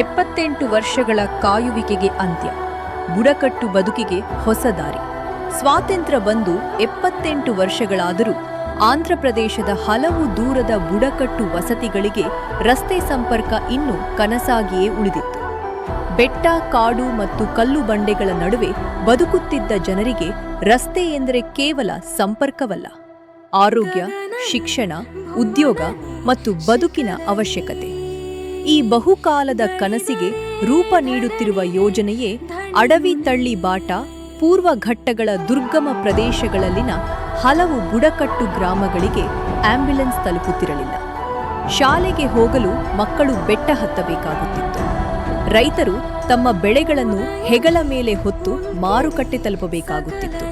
78 ವರ್ಷಗಳ ಕಾಯುವಿಕೆಗೆ ಅಂತ್ಯ. ಬುಡಕಟ್ಟು ಬದುಕಿಗೆ ಹೊಸ ದಾರಿ. ಸ್ವಾತಂತ್ರ್ಯ ಬಂದು 78 ವರ್ಷಗಳಾದರೂ ಆಂಧ್ರಪ್ರದೇಶದ ಹಲವು ದೂರದ ಬುಡಕಟ್ಟು ವಸತಿಗಳಿಗೆ ರಸ್ತೆ ಸಂಪರ್ಕ ಇನ್ನೂ ಕನಸಾಗಿಯೇ ಉಳಿದಿತ್ತು. ಬೆಟ್ಟ, ಕಾಡು ಮತ್ತು ಕಲ್ಲು ಬಂಡೆಗಳ ನಡುವೆ ಬದುಕುತ್ತಿದ್ದ ಜನರಿಗೆ ರಸ್ತೆ ಎಂದರೆ ಕೇವಲ ಸಂಪರ್ಕವಲ್ಲ, ಆರೋಗ್ಯ, ಶಿಕ್ಷಣ, ಉದ್ಯೋಗ ಮತ್ತು ಬದುಕಿನ ಅವಶ್ಯಕತೆ. ಈ ಬಹುಕಾಲದ ಕನಸಿಗೆ ರೂಪ ನೀಡುತ್ತಿರುವ ಯೋಜನೆಯೇ ಅಡವಿ ತಳ್ಳಿ ಬಾಟ. ಪೂರ್ವ ಘಟ್ಟಗಳ ದುರ್ಗಮ ಪ್ರದೇಶಗಳಲ್ಲಿನ ಹಲವು ಬುಡಕಟ್ಟು ಗ್ರಾಮಗಳಿಗೆ ಆಂಬ್ಯುಲೆನ್ಸ್ ತಲುಪುತ್ತಿರಲಿಲ್ಲ. ಶಾಲೆಗೆ ಹೋಗಲು ಮಕ್ಕಳು ಬೆಟ್ಟ ಹತ್ತಬೇಕಾಗುತ್ತಿತ್ತು. ರೈತರು ತಮ್ಮ ಬೆಳೆಗಳನ್ನು ಹೆಗಲ ಮೇಲೆ ಹೊತ್ತು ಮಾರುಕಟ್ಟೆ ತಲುಪಬೇಕಾಗುತ್ತಿತ್ತು.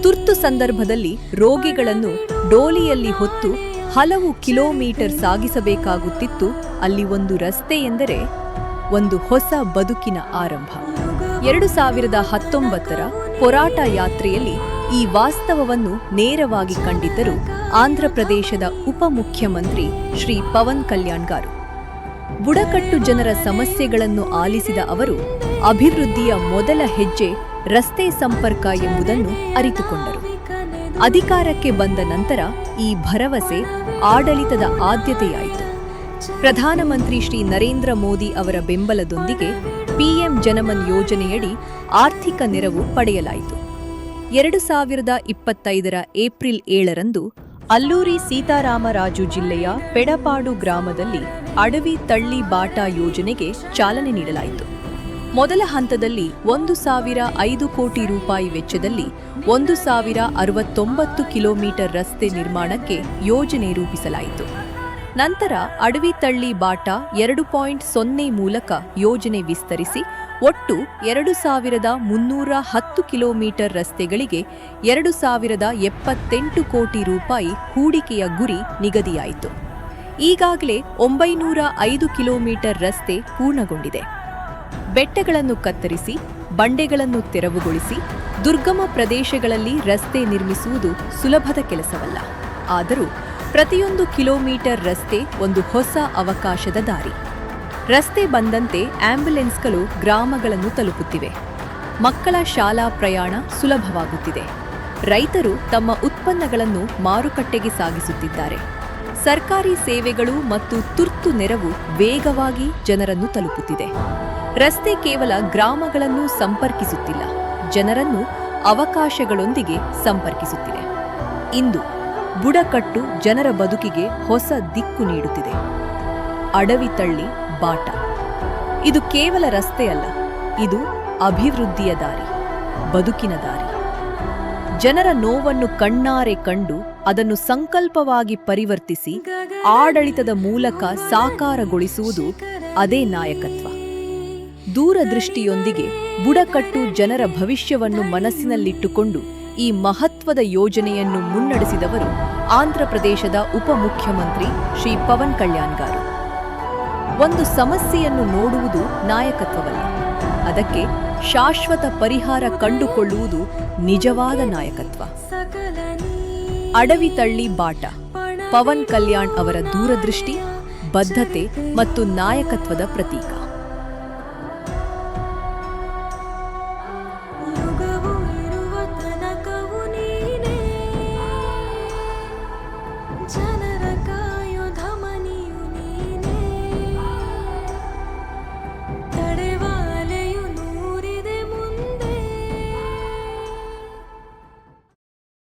ತುರ್ತು ಸಂದರ್ಭದಲ್ಲಿ ರೋಗಿಗಳನ್ನು ಡೋಲಿಯಲ್ಲಿ ಹೊತ್ತು ಹಲವು ಕಿಲೋಮೀಟರ್ ಸಾಗಿಸಬೇಕಾಗುತ್ತಿತ್ತು. ಅಲ್ಲಿ ಒಂದು ರಸ್ತೆ ಎಂದರೆ ಒಂದು ಹೊಸ ಬದುಕಿನ ಆರಂಭ. 2019ರ ಹೋರಾಟ ಯಾತ್ರೆಯಲ್ಲಿ ಈ ವಾಸ್ತವವನ್ನು ನೇರವಾಗಿ ಕಂಡಿದ್ದರು ಆಂಧ್ರಪ್ರದೇಶದ ಉಪಮುಖ್ಯಮಂತ್ರಿ ಶ್ರೀ ಪವನ್ ಕಲ್ಯಾಣ್ ಗಾರು. ಬುಡಕಟ್ಟು ಜನರ ಸಮಸ್ಯೆಗಳನ್ನು ಆಲಿಸಿದ ಅವರು ಅಭಿವೃದ್ಧಿಯ ಮೊದಲ ಹೆಜ್ಜೆ ರಸ್ತೆ ಸಂಪರ್ಕ ಎಂಬುದನ್ನು ಅರಿತುಕೊಂಡರು. ಅಧಿಕಾರಕ್ಕೆ ಬಂದ ನಂತರ ಈ ಭರವಸೆ ಆಡಳಿತದ ಆದ್ಯತೆಯಾಯಿತು. ಪ್ರಧಾನಮಂತ್ರಿ ಶ್ರೀ ನರೇಂದ್ರ ಮೋದಿ ಅವರ ಬೆಂಬಲದೊಂದಿಗೆ ಪಿಎಂ ಜನಮನ್ ಯೋಜನೆಯಡಿ ಆರ್ಥಿಕ ನೆರವು ಪಡೆಯಲಾಯಿತು. 2025ರ ಏಪ್ರಿಲ್ 7ರಂದು ಅಲ್ಲೂರಿ ಸೀತಾರಾಮರಾಜು ಜಿಲ್ಲೆಯ ಪೆಡಪಾಡು ಗ್ರಾಮದಲ್ಲಿ ಅಡವಿ ತಳ್ಳಿ ಬಾಟ ಯೋಜನೆಗೆ ಚಾಲನೆ ನೀಡಲಾಯಿತು. ಮೊದಲ ಹಂತದಲ್ಲಿ 1,005 ಕೋಟಿ ರೂಪಾಯಿ ವೆಚ್ಚದಲ್ಲಿ 1,069 ಕಿಲೋಮೀಟರ್ ರಸ್ತೆ ನಿರ್ಮಾಣಕ್ಕೆ ಯೋಜನೆ ರೂಪಿಸಲಾಯಿತು. ನಂತರ ಅಡವಿ ತಳ್ಳಿ ಬಾಟ 2.0 ಮೂಲಕ ಯೋಜನೆ ವಿಸ್ತರಿಸಿ ಒಟ್ಟು 2,310 ಕಿಲೋಮೀಟರ್ ರಸ್ತೆಗಳಿಗೆ 2,078 ಕೋಟಿ ರೂಪಾಯಿ ಹೂಡಿಕೆಯ ಗುರಿ ನಿಗದಿಯಾಯಿತು. ಈಗಾಗಲೇ 905 ಕಿಲೋಮೀಟರ್ ರಸ್ತೆ ಪೂರ್ಣಗೊಂಡಿದೆ. ಬೆಟ್ಟಗಳನ್ನು ಕತ್ತರಿಸಿ, ಬಂಡೆಗಳನ್ನು ತೆರವುಗೊಳಿಸಿ, ದುರ್ಗಮ ಪ್ರದೇಶಗಳಲ್ಲಿ ರಸ್ತೆ ನಿರ್ಮಿಸುವುದು ಸುಲಭದ ಕೆಲಸವಲ್ಲ. ಆದರೂ ಪ್ರತಿಯೊಂದು ಕಿಲೋಮೀಟರ್ ರಸ್ತೆ ಒಂದು ಹೊಸ ಅವಕಾಶದ ದಾರಿ. ರಸ್ತೆ ಬಂದಂತೆ ಆಂಬ್ಯುಲೆನ್ಸ್ಗಳು ಗ್ರಾಮಗಳನ್ನು ತಲುಪುತ್ತಿವೆ. ಮಕ್ಕಳ ಶಾಲಾ ಪ್ರಯಾಣ ಸುಲಭವಾಗುತ್ತಿದೆ. ರೈತರು ತಮ್ಮ ಉತ್ಪನ್ನಗಳನ್ನು ಮಾರುಕಟ್ಟೆಗೆ ಸಾಗಿಸುತ್ತಿದ್ದಾರೆ. ಸರ್ಕಾರಿ ಸೇವೆಗಳು ಮತ್ತು ತುರ್ತು ನೆರವು ವೇಗವಾಗಿ ಜನರನ್ನು ತಲುಪುತ್ತಿದೆ. ರಸ್ತೆ ಕೇವಲ ಗ್ರಾಮಗಳನ್ನು ಸಂಪರ್ಕಿಸುತ್ತಿಲ್ಲ, ಜನರನ್ನು ಅವಕಾಶಗಳೊಂದಿಗೆ ಸಂಪರ್ಕಿಸುತ್ತಿದೆ. ಇಂದು ಬುಡಕಟ್ಟು ಜನರ ಬದುಕಿಗೆ ಹೊಸ ದಿಕ್ಕು ನೀಡುತ್ತಿದೆ. ಅಡವಿ ತಳ್ಳಿ ಬಾಟ ಇದು ಕೇವಲ ರಸ್ತೆಯಲ್ಲ, ಇದು ಅಭಿವೃದ್ಧಿಯ ದಾರಿ, ಬದುಕಿನ ದಾರಿ. ಜನರ ನೋವನ್ನು ಕಣ್ಣಾರೆ ಕಂಡು ಅದನ್ನು ಸಂಕಲ್ಪವಾಗಿ ಪರಿವರ್ತಿಸಿ ಆಡಳಿತದ ಮೂಲಕ ಸಾಕಾರಗೊಳಿಸುವುದು ಅದೇ ನಾಯಕತ್ವ. ದೂರದೃಷ್ಟಿಯೊಂದಿಗೆ ಬುಡಕಟ್ಟು ಜನರ ಭವಿಷ್ಯವನ್ನು ಮನಸ್ಸಿನಲ್ಲಿಟ್ಟುಕೊಂಡು ಈ ಮಹತ್ವದ ಯೋಜನೆಯನ್ನು ಮುನ್ನಡೆಸಿದವರು ಆಂಧ್ರಪ್ರದೇಶದ ಉಪಮುಖ್ಯಮಂತ್ರಿ ಶ್ರೀ ಪವನ್ ಕಲ್ಯಾಣ್ ಗಾರು. ಒಂದು ಸಮಸ್ಯೆಯನ್ನು ನೋಡುವುದು ನಾಯಕತ್ವವಲ್ಲ, ಅದಕ್ಕೆ ಶಾಶ್ವತ ಪರಿಹಾರ ಕಂಡುಕೊಳ್ಳುವುದು ನಿಜವಾದ ನಾಯಕತ್ವ. ಅಡವಿ ತಳ್ಳಿ ಬಾಟ ಪವನ್ ಕಲ್ಯಾಣ್ ಅವರ ದೂರದೃಷ್ಟಿ, ಬದ್ಧತೆ ಮತ್ತು ನಾಯಕತ್ವದ ಪ್ರತೀಕ.